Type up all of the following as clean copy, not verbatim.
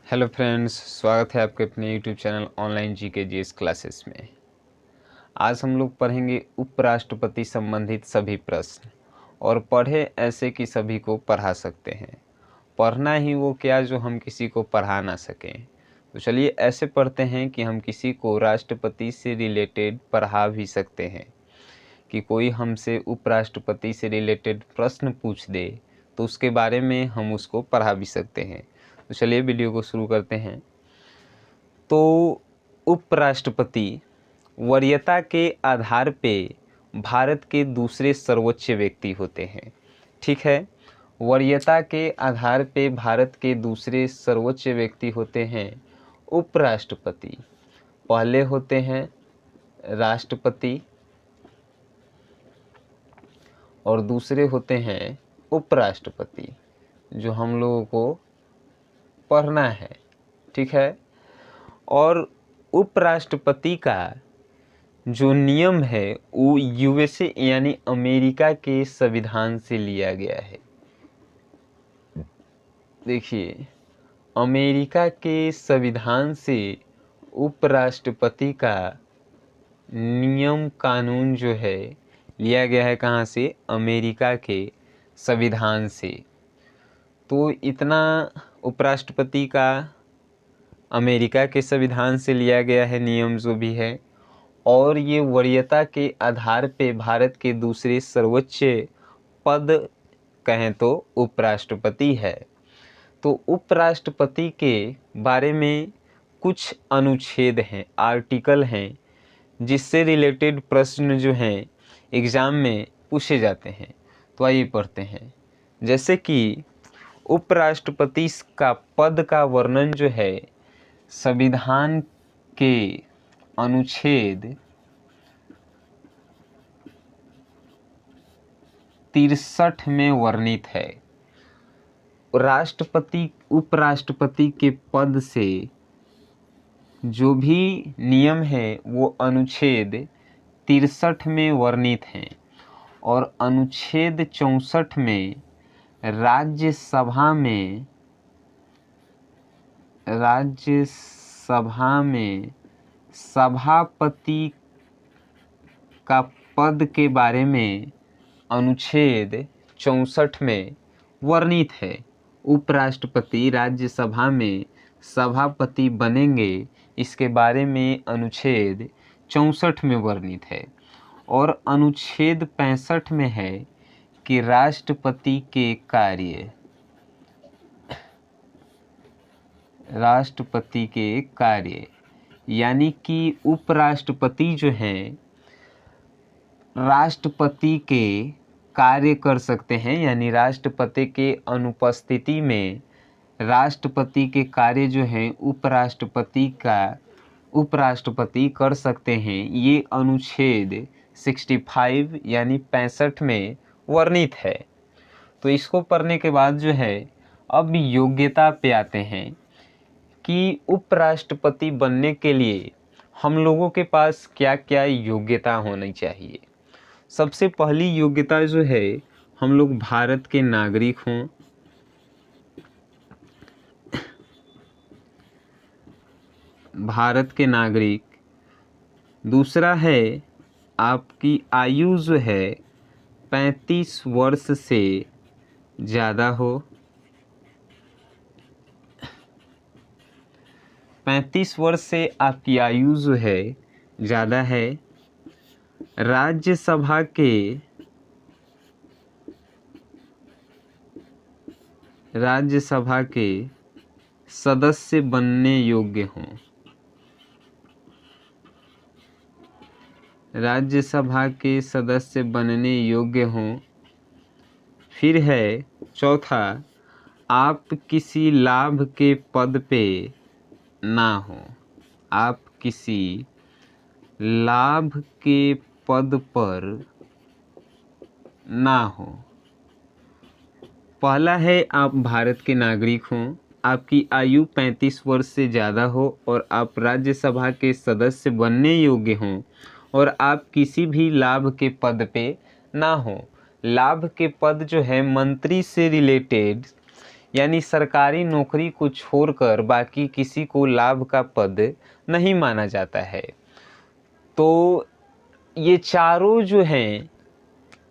Hello friends, स्वागत है आपके अपने YouTube channel online GK GS classes में। आज हम लोग पढ़ेंगे उपराष्ट्रपति संबंधित सभी प्रश्न और पढ़े ऐसे कि सभी को पढ़ा सकते हैं। पढ़ना ही वो क्या जो हम किसी को पढ़ा ना सकें। तो चलिए ऐसे पढ़ते हैं कि हम किसी को राष्ट्रपति से रिलेटेड पढ़ा भी सकते हैं। कि कोई हमसे उपराष्ट्रपति से रिलेटेड प्रश्न पूछ दे तो उसके बारे में हम उसको पढ़ा भी सकते हैं। तो चलिए वीडियो को शुरू करते हैं। तो उपराष्ट्रपति वरीयता के आधार पे भारत के दूसरे सर्वोच्च व्यक्ति होते हैं। ठीक है, वरीयता के आधार पे भारत के दूसरे सर्वोच्च व्यक्ति होते हैं उपराष्ट्रपति। पहले होते हैं राष्ट्रपति और दूसरे होते हैं उपराष्ट्रपति, जो हम लोगों को पढ़ना है। ठीक है, और उपराष्ट्रपति का जो नियम है वो यूएसए यानी अमेरिका के संविधान से लिया गया है। देखिए, अमेरिका के संविधान से उपराष्ट्रपति का नियम कानून जो है लिया गया है। कहाँ से? अमेरिका के संविधान से। तो इतना उपराष्ट्रपति का अमेरिका के संविधान से लिया गया है नियम जो भी है, और ये वरीयता के आधार पे भारत के दूसरे सर्वोच्च पद कहें तो उपराष्ट्रपति है। तो उपराष्ट्रपति के बारे में कुछ अनुच्छेद हैं, आर्टिकल हैं, जिससे रिलेटेड प्रश्न जो हैं एग्ज़ाम में पूछे जाते हैं। तो आइए पढ़ते हैं। जैसे कि उपराष्ट्रपति का पद का वर्णन जो है संविधान के अनुच्छेद 63 में वर्णित है। राष्ट्रपति उपराष्ट्रपति के पद से जो भी नियम है वो अनुच्छेद 63 में वर्णित हैं, और अनुच्छेद 64 में राज्यसभा में सभापति का पद के बारे में अनुच्छेद 64 में वर्णित है। उपराष्ट्रपति राज्यसभा में सभापति बनेंगे, इसके बारे में अनुच्छेद 64 में वर्णित है। और अनुच्छेद 65 में है कि राष्ट्रपति के कार्य यानी कि उपराष्ट्रपति जो हैं राष्ट्रपति के कार्य कर सकते हैं, यानी राष्ट्रपति के अनुपस्थिति में राष्ट्रपति के कार्य जो हैं उपराष्ट्रपति कर सकते हैं। ये अनुच्छेद 65 यानी 65 में वर्णित है। तो इसको पढ़ने के बाद जो है अब योग्यता पे आते हैं कि उपराष्ट्रपति बनने के लिए हम लोगों के पास क्या क्या योग्यता होनी चाहिए। सबसे पहली योग्यता जो है हम लोग भारत के नागरिक हों, भारत के नागरिक। दूसरा है आपकी आयु जो है 35 वर्ष से ज़्यादा हो। 35 वर्ष से आपकी आयु जो है ज़्यादा है। राज्यसभा के सदस्य बनने योग्य हों। राज्यसभा के सदस्य बनने योग्य हों। फिर है चौथा, आप किसी लाभ के पद पे ना हो। आप किसी लाभ के पद पर ना हो। पहला है आप भारत के नागरिक हों, आपकी आयु 35 वर्ष से ज़्यादा हो और आप राज्यसभा के सदस्य बनने योग्य हों, और आप किसी भी लाभ के पद पे ना हो। लाभ के पद जो है मंत्री से रिलेटेड यानी सरकारी नौकरी को छोड़कर बाकी किसी को लाभ का पद नहीं माना जाता है। तो ये चारों जो हैं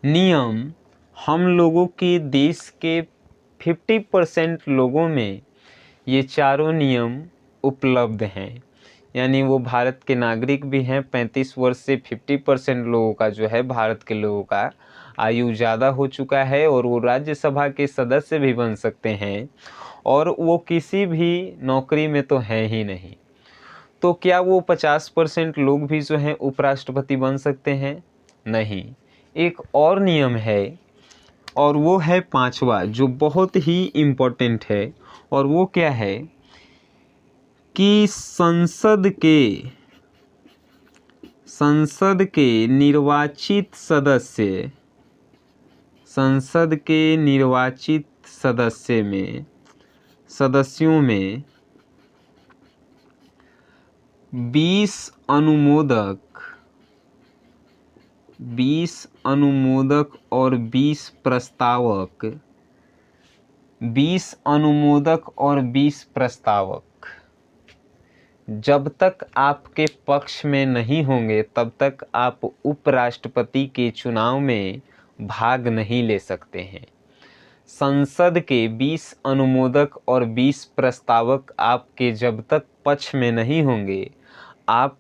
नियम हम लोगों के देश के 50% लोगों में ये चारों नियम उपलब्ध हैं। यानी वो भारत के नागरिक भी हैं। 35 वर्ष से 50% लोगों का जो है, भारत के लोगों का आयु ज़्यादा हो चुका है और वो राज्यसभा के सदस्य भी बन सकते हैं, और वो किसी भी नौकरी में तो हैं ही नहीं। तो क्या वो 50% लोग भी जो हैं उपराष्ट्रपति बन सकते हैं? नहीं। एक और नियम है, और वो है 5वां, जो बहुत ही इम्पोर्टेंट है। और वो क्या है कि संसद के निर्वाचित सदस्यों में 20 अनुमोदक और 20 प्रस्तावक जब तक आपके पक्ष में नहीं होंगे तब तक आप उपराष्ट्रपति के चुनाव में भाग नहीं ले सकते हैं। संसद के 20 अनुमोदक और 20 प्रस्तावक आपके जब तक पक्ष में नहीं होंगे, आप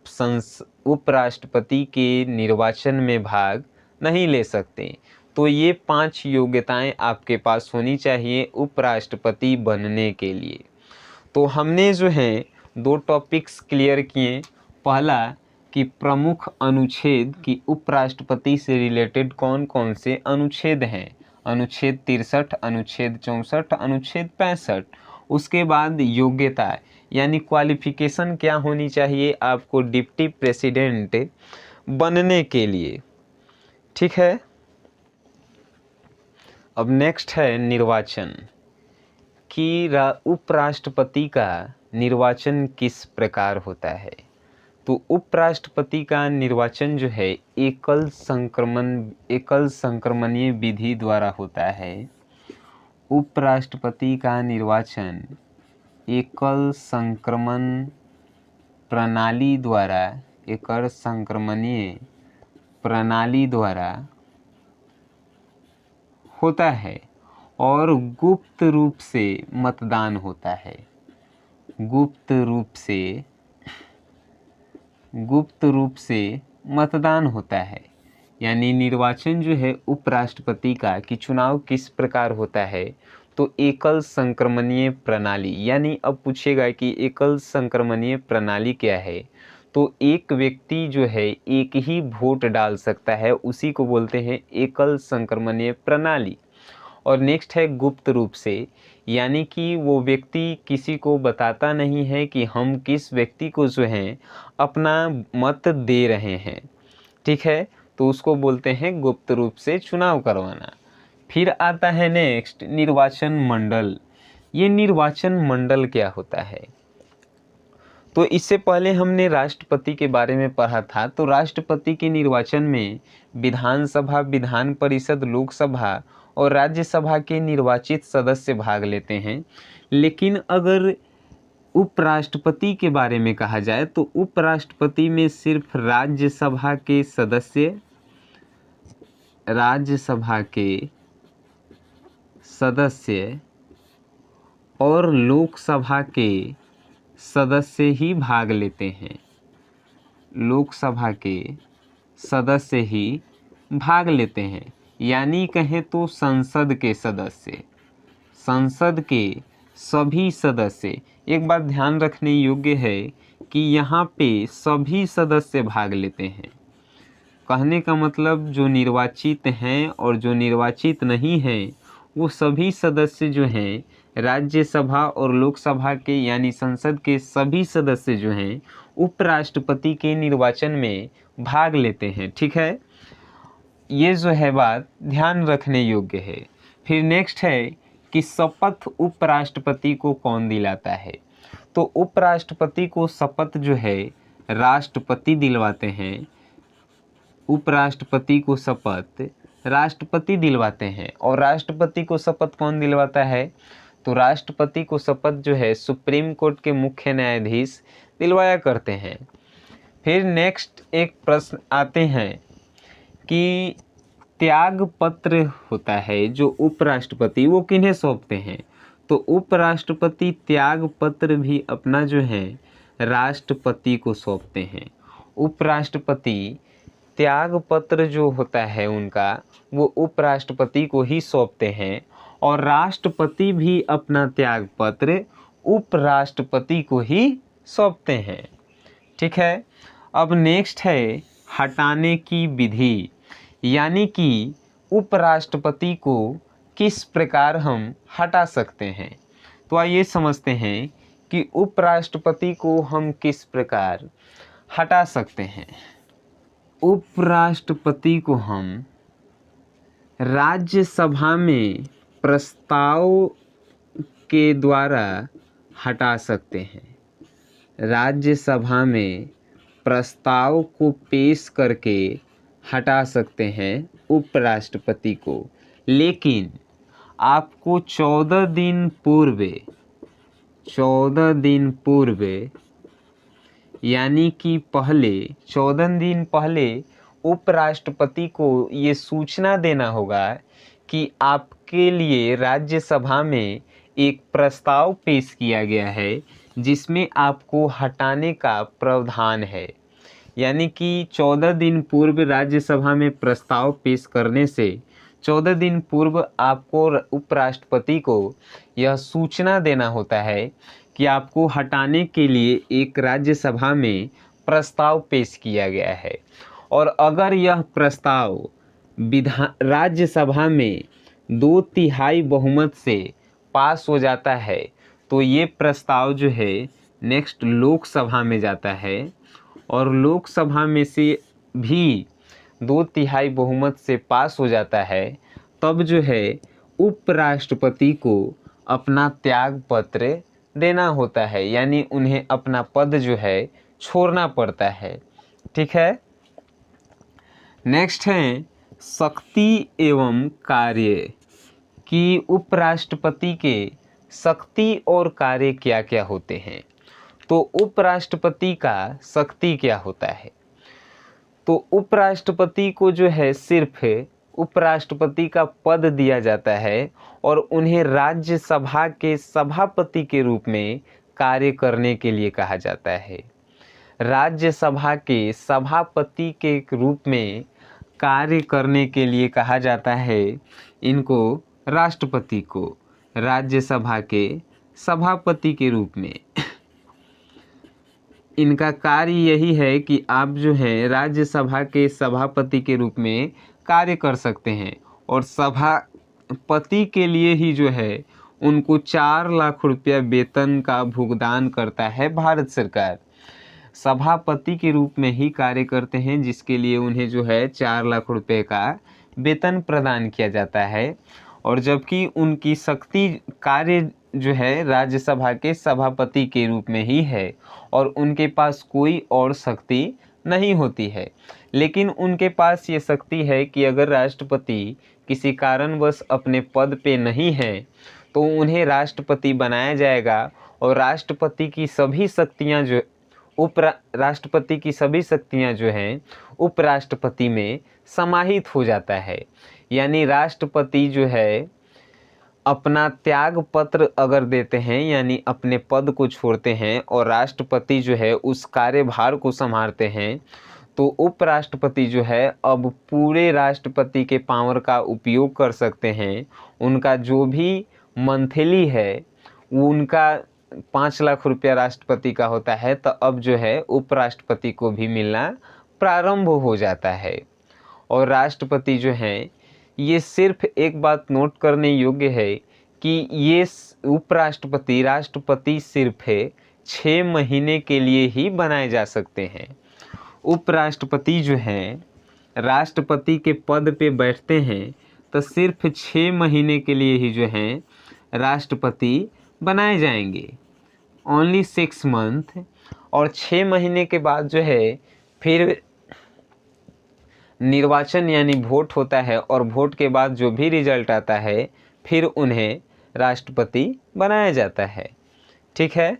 उपराष्ट्रपति के निर्वाचन में भाग नहीं ले सकते। तो ये 5 योग्यताएं आपके पास होनी चाहिए उपराष्ट्रपति बनने के लिए। तो हमने जो है 2 टॉपिक्स क्लियर किए। पहला कि प्रमुख अनुच्छेद की उपराष्ट्रपति से रिलेटेड कौन कौन से अनुच्छेद हैं, अनुच्छेद 63, अनुच्छेद 64, अनुच्छेद 65। उसके बाद योग्यता यानी क्वालिफिकेशन क्या होनी चाहिए आपको डिप्टी प्रेसिडेंट बनने के लिए। ठीक है। अब नेक्स्ट है निर्वाचन, कि उपराष्ट्रपति का निर्वाचन किस प्रकार होता है। तो उपराष्ट्रपति का निर्वाचन जो है एकल संक्रमणीय विधि द्वारा होता है। उपराष्ट्रपति का निर्वाचन एकल संक्रमणीय प्रणाली द्वारा होता है और गुप्त रूप से मतदान होता है। गुप्त रूप से मतदान होता है। यानी निर्वाचन जो है उपराष्ट्रपति का कि चुनाव किस प्रकार होता है, तो एकल संक्रमणीय प्रणाली। यानी अब पूछेगा कि एकल संक्रमणीय प्रणाली क्या है, तो एक व्यक्ति जो है एक ही वोट डाल सकता है, उसी को बोलते हैं एकल संक्रमणीय प्रणाली। और नेक्स्ट है गुप्त रूप से, यानी कि वो व्यक्ति किसी को बताता नहीं है कि हम किस व्यक्ति को जो है अपना मत दे रहे हैं। ठीक है, तो उसको बोलते हैं गुप्त रूप से चुनाव करवाना। फिर आता है नेक्स्ट निर्वाचन मंडल। ये निर्वाचन मंडल क्या होता है, तो इससे पहले हमने राष्ट्रपति के बारे में पढ़ा था। तो राष्ट्रपति के निर्वाचन में विधानसभा, विधान परिषद, लोकसभा और राज्यसभा के निर्वाचित सदस्य भाग लेते हैं। लेकिन अगर उपराष्ट्रपति के बारे में कहा जाए तो उपराष्ट्रपति में सिर्फ राज्यसभा के सदस्य और लोकसभा के सदस्य ही भाग लेते हैं। लोकसभा के सदस्य ही भाग लेते हैं। यानी कहें तो संसद के सभी सदस्य। एक बात ध्यान रखने योग्य है कि यहाँ पे सभी सदस्य भाग लेते हैं। कहने का मतलब जो निर्वाचित हैं और जो निर्वाचित नहीं हैं, वो सभी सदस्य जो हैं राज्यसभा और लोकसभा के, यानी संसद के सभी सदस्य जो हैं उपराष्ट्रपति के निर्वाचन में भाग लेते हैं। ठीक है, ये जो है बात ध्यान रखने योग्य है। फिर नेक्स्ट है कि शपथ उपराष्ट्रपति को कौन दिलाता है। तो उपराष्ट्रपति को शपथ जो है राष्ट्रपति दिलवाते हैं। उपराष्ट्रपति को शपथ राष्ट्रपति दिलवाते हैं। और राष्ट्रपति को शपथ कौन दिलवाता है, तो राष्ट्रपति को शपथ जो है सुप्रीम कोर्ट के मुख्य न्यायाधीश दिलवाया करते हैं। फिर नेक्स्ट एक प्रश्न आते हैं कि त्याग पत्र होता है जो उपराष्ट्रपति वो किन्हें सौंपते हैं। तो उपराष्ट्रपति त्याग पत्र भी अपना जो है राष्ट्रपति को सौंपते हैं। उपराष्ट्रपति त्याग पत्र जो होता है उनका वो उपराष्ट्रपति को ही सौंपते हैं और राष्ट्रपति भी अपना त्याग पत्र उपराष्ट्रपति को ही सौंपते हैं। ठीक है। अब नेक्स्ट है हटाने की विधि, यानी कि उपराष्ट्रपति को किस प्रकार हम हटा सकते हैं। तो आइए समझते हैं कि उपराष्ट्रपति को हम किस प्रकार हटा सकते हैं। उपराष्ट्रपति को हम राज्यसभा में प्रस्ताव के द्वारा हटा सकते हैं। राज्यसभा में प्रस्ताव को पेश करके हटा सकते हैं उपराष्ट्रपति को, लेकिन आपको 14 दिन पूर्व यानी कि 14 दिन पहले उपराष्ट्रपति को ये सूचना देना होगा कि आपके लिए राज्यसभा में एक प्रस्ताव पेश किया गया है जिसमें आपको हटाने का प्रावधान है। यानी कि 14 दिन पूर्व राज्यसभा में प्रस्ताव पेश करने से 14 दिन पूर्व आपको उपराष्ट्रपति को यह सूचना देना होता है कि आपको हटाने के लिए एक राज्यसभा में प्रस्ताव पेश किया गया है। और अगर यह प्रस्ताव राज्यसभा में 2/3 बहुमत से पास हो जाता है तो ये प्रस्ताव जो है नेक्स्ट लोकसभा में जाता है और लोकसभा में से भी 2/3 बहुमत से पास हो जाता है, तब जो है उपराष्ट्रपति को अपना त्याग पत्र देना होता है, यानी उन्हें अपना पद जो है छोड़ना पड़ता है। ठीक है। नेक्स्ट है शक्ति एवं कार्य कि उपराष्ट्रपति के शक्ति और कार्य क्या क्या होते हैं। तो उपराष्ट्रपति का शक्ति क्या होता है। तो उपराष्ट्रपति को जो है सिर्फ उपराष्ट्रपति का पद दिया जाता है और उन्हें राज्यसभा के सभापति के रूप में कार्य करने के लिए कहा जाता है। राज्यसभा के सभापति के रूप में कार्य करने के लिए कहा जाता है इनको, राष्ट्रपति को राज्यसभा के सभापति के रूप में। इनका कार्य यही है कि आप जो हैं राज्यसभा के सभापति के रूप में कार्य कर सकते हैं और सभापति के लिए ही जो है उनको 4 लाख रुपया वेतन का भुगतान करता है भारत सरकार। सभापति के रूप में ही कार्य करते हैं जिसके लिए उन्हें जो है 4 लाख रुपए का वेतन प्रदान किया जाता है। और जबकि उनकी शक्ति कार्य जो है राज्यसभा के सभापति के रूप में ही है और उनके पास कोई और शक्ति नहीं होती है। लेकिन उनके पास ये शक्ति है कि अगर राष्ट्रपति किसी कारणवश अपने पद पे नहीं है तो उन्हें राष्ट्रपति बनाया जाएगा और राष्ट्रपति की सभी शक्तियां जो हैं उपराष्ट्रपति में समाहित हो जाता है। यानी राष्ट्रपति जो है अपना त्याग पत्र अगर देते हैं यानी अपने पद को छोड़ते हैं और राष्ट्रपति जो है उस कार्यभार को संभालते हैं, तो उपराष्ट्रपति जो है अब पूरे राष्ट्रपति के पावर का उपयोग कर सकते हैं। उनका जो भी मंथली है वो उनका 5 लाख रुपया राष्ट्रपति का होता है, तो अब जो है उपराष्ट्रपति को भी मिलना प्रारंभ हो जाता है। और राष्ट्रपति जो हैं ये सिर्फ एक बात नोट करने योग्य है कि ये राष्ट्रपति सिर्फ 6 महीने के लिए ही बनाए जा सकते हैं। उपराष्ट्रपति जो हैं राष्ट्रपति के पद पे बैठते हैं तो सिर्फ 6 महीने के लिए ही जो हैं राष्ट्रपति बनाए जाएंगे, ओनली 6 मंथ। और 6 महीने के बाद जो है फिर निर्वाचन यानी वोट होता है और वोट के बाद जो भी रिजल्ट आता है फिर उन्हें राष्ट्रपति बनाया जाता है। ठीक है।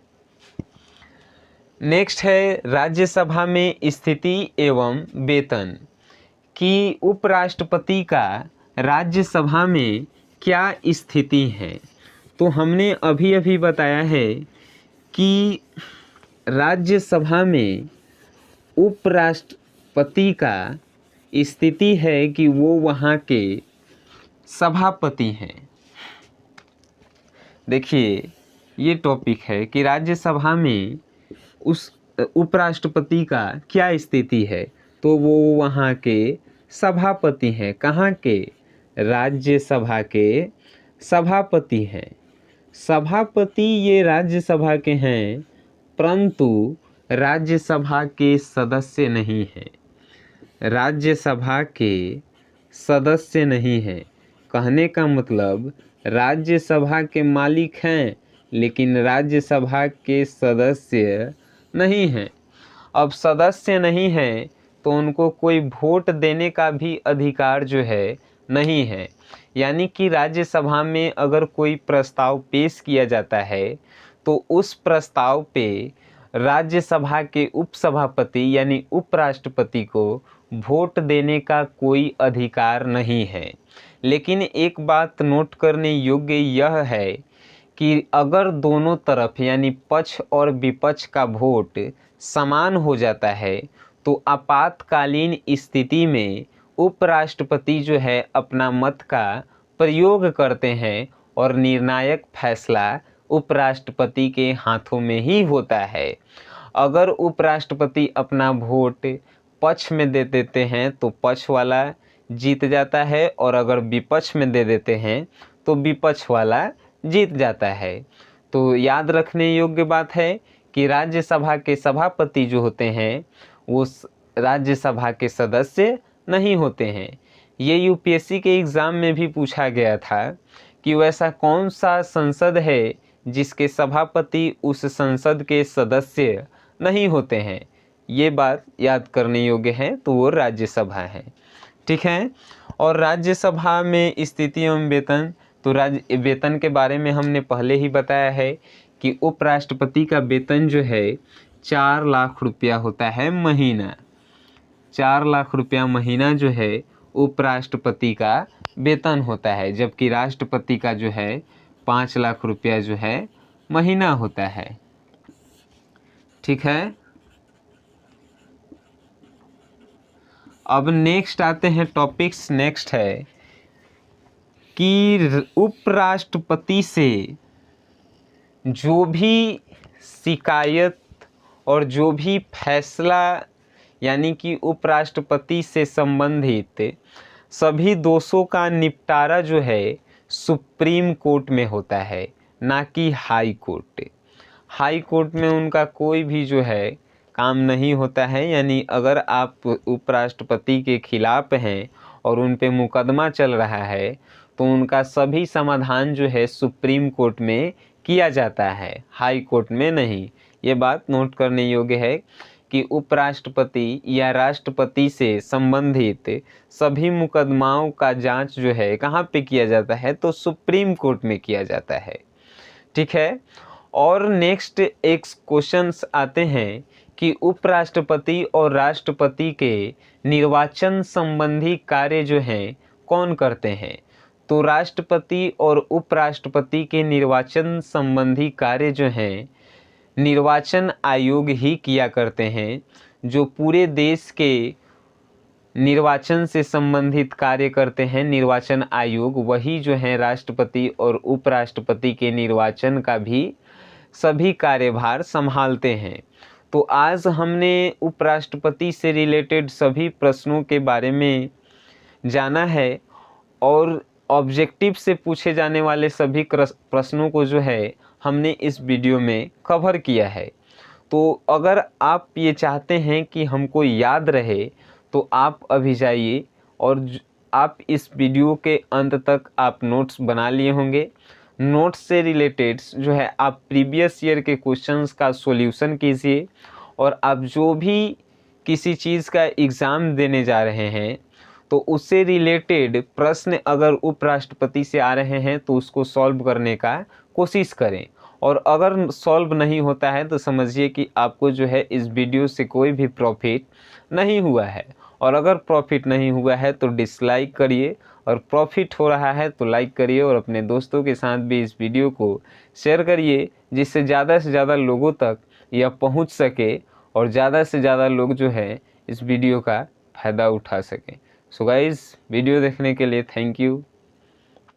नेक्स्ट है राज्यसभा में स्थिति एवं वेतन, कि उपराष्ट्रपति का राज्यसभा में क्या स्थिति है। तो हमने अभी अभी बताया है कि राज्यसभा में उपराष्ट्रपति का स्थिति है कि वो वहाँ के सभापति हैं। देखिए ये टॉपिक है कि राज्यसभा में उस उपराष्ट्रपति का क्या स्थिति है, तो वो वहाँ के सभापति हैं। कहाँ के? राज्यसभा के सभापति हैं। सभापति ये राज्यसभा के हैं, परंतु राज्यसभा के सदस्य नहीं हैं। राज्यसभा के सदस्य नहीं हैं। कहने का मतलब राज्यसभा के मालिक हैं, लेकिन राज्यसभा के सदस्य नहीं हैं। अब सदस्य नहीं हैं तो उनको कोई वोट देने का भी अधिकार जो है नहीं है। यानी कि राज्यसभा में अगर कोई प्रस्ताव पेश किया जाता है तो उस प्रस्ताव पे राज्यसभा के उपसभापति यानी उपराष्ट्रपति को वोट देने का कोई अधिकार नहीं है। लेकिन एक बात नोट करने योग्य यह है कि अगर दोनों तरफ यानी पक्ष और विपक्ष का वोट समान हो जाता है तो आपातकालीन स्थिति में उपराष्ट्रपति जो है अपना मत का प्रयोग करते हैं और निर्णायक फैसला उपराष्ट्रपति के हाथों में ही होता है। अगर उपराष्ट्रपति अपना वोट पक्ष में दे देते हैं तो पक्ष वाला जीत जाता है, और अगर विपक्ष में दे देते हैं तो विपक्ष वाला जीत जाता है। तो याद रखने योग्य बात है कि राज्यसभा के सभापति जो होते हैं वो राज्यसभा के सदस्य नहीं होते हैं। ये यूपीएससी के एग्ज़ाम में भी पूछा गया था कि वैसा कौन सा संसद है जिसके सभापति उस संसद के सदस्य नहीं होते हैं। ये बात याद करने योग्य है, तो वो राज्यसभा है। ठीक है। और राज्यसभा में स्थिति एवं वेतन, तो राज्य वेतन के बारे में हमने पहले ही बताया है कि उपराष्ट्रपति का वेतन जो है 4 लाख रुपया होता है महीना। 4 लाख रुपया महीना जो है उपराष्ट्रपति का वेतन होता है, जबकि राष्ट्रपति का जो है 5 लाख रुपया जो है महीना होता है। ठीक है। अब नेक्स्ट आते हैं टॉपिक्स। नेक्स्ट है कि उपराष्ट्रपति से जो भी शिकायत और जो भी फैसला यानी कि उपराष्ट्रपति से संबंधित सभी दोषों का निपटारा जो है सुप्रीम कोर्ट में होता है, ना कि हाई कोर्ट। हाई कोर्ट में उनका कोई भी जो है काम नहीं होता है। यानी अगर आप उपराष्ट्रपति के खिलाफ हैं और उन पे मुकदमा चल रहा है तो उनका सभी समाधान जो है सुप्रीम कोर्ट में किया जाता है, हाई कोर्ट में नहीं। ये बात नोट करने योग्य है कि उपराष्ट्रपति या राष्ट्रपति से संबंधित सभी मुकदमाओं का जांच जो है कहाँ पे किया जाता है, तो सुप्रीम कोर्ट में किया जाता है। ठीक है। और नेक्स्ट एक क्वेश्चंस आते हैं कि उपराष्ट्रपति और राष्ट्रपति के निर्वाचन संबंधी कार्य जो हैं कौन करते हैं। तो राष्ट्रपति और उपराष्ट्रपति के निर्वाचन संबंधी कार्य जो हैं निर्वाचन आयोग ही किया करते हैं। जो पूरे देश के निर्वाचन से संबंधित कार्य करते हैं निर्वाचन आयोग, वही जो है राष्ट्रपति और उपराष्ट्रपति के निर्वाचन का भी सभी कार्यभार संभालते हैं। तो आज हमने उपराष्ट्रपति से रिलेटेड सभी प्रश्नों के बारे में जाना है और ऑब्जेक्टिव से पूछे जाने वाले सभी प्रश्नों को जो है हमने इस वीडियो में कवर किया है। तो अगर आप ये चाहते हैं कि हमको याद रहे तो आप अभी जाइए और आप इस वीडियो के अंत तक आप नोट्स बना लिए होंगे। नोट्स से रिलेटेड जो है आप प्रीवियस ईयर के क्वेश्चंस का सॉल्यूशन कीजिए, और आप जो भी किसी चीज़ का एग्ज़ाम देने जा रहे हैं तो उससे रिलेटेड प्रश्न अगर उपराष्ट्रपति से आ रहे हैं तो उसको सॉल्व करने का कोशिश करें। और अगर सॉल्व नहीं होता है तो समझिए कि आपको जो है इस वीडियो से कोई भी प्रॉफिट नहीं हुआ है। और अगर प्रॉफिट नहीं हुआ है तो डिसलाइक करिए, और प्रॉफिट हो रहा है तो लाइक करिए, और अपने दोस्तों के साथ भी इस वीडियो को शेयर करिए, जिससे ज़्यादा से ज़्यादा लोगों तक यह पहुंच सके और ज़्यादा से ज़्यादा लोग जो है इस वीडियो का फ़ायदा उठा सकें। सो गाइस, वीडियो देखने के लिए थैंक यू।